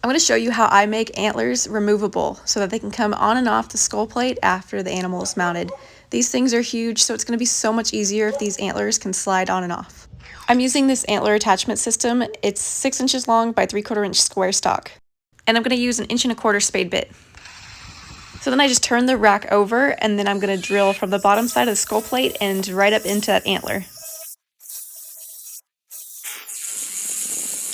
I'm going to show you how I make antlers removable so that they can come on and off the skull plate after the animal is mounted. These things are huge, so it's going to be so much easier if these antlers can slide on and off. I'm using this antler attachment system. It's 6 inches long by 3/4 inch square stock. And I'm going to use an 1¼ inch spade bit. So then I just turn the rack over, and then I'm going to drill from the bottom side of the skull plate and right up into that antler.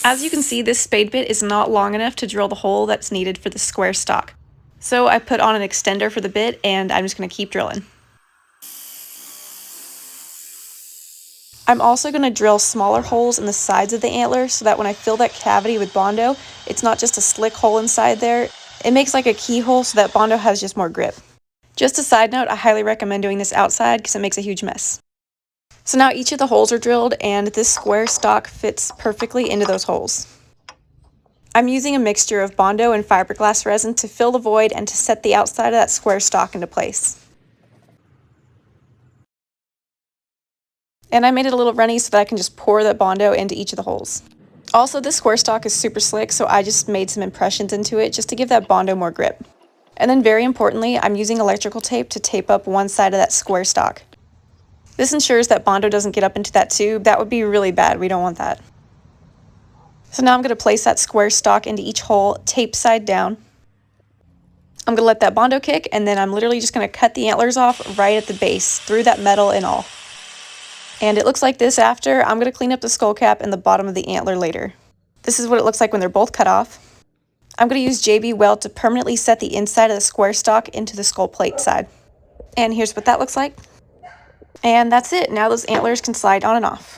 As you can see, this spade bit is not long enough to drill the hole that's needed for the square stock. So I put on an extender for the bit, and I'm just going to keep drilling. I'm also going to drill smaller holes in the sides of the antler so that when I fill that cavity with Bondo, it's not just a slick hole inside there. It makes like a keyhole so that Bondo has just more grip. Just a side note, I highly recommend doing this outside because it makes a huge mess. So now each of the holes are drilled, and this square stock fits perfectly into those holes. I'm using a mixture of Bondo and fiberglass resin to fill the void and to set the outside of that square stock into place. And I made it a little runny so that I can just pour that Bondo into each of the holes. Also, this square stock is super slick, so I just made some impressions into it just to give that Bondo more grip. And then very importantly, I'm using electrical tape to tape up one side of that square stock. This ensures that Bondo doesn't get up into that tube. That would be really bad. We don't want that. So now I'm going to place that square stock into each hole, tape side down. I'm going to let that Bondo kick, and then I'm literally just going to cut the antlers off right at the base, through that metal and all. And it looks like this after. I'm going to clean up the skull cap and the bottom of the antler later. This is what it looks like when they're both cut off. I'm going to use JB Weld to permanently set the inside of the square stock into the skull plate side. And here's what that looks like. And that's it. Now those antlers can slide on and off.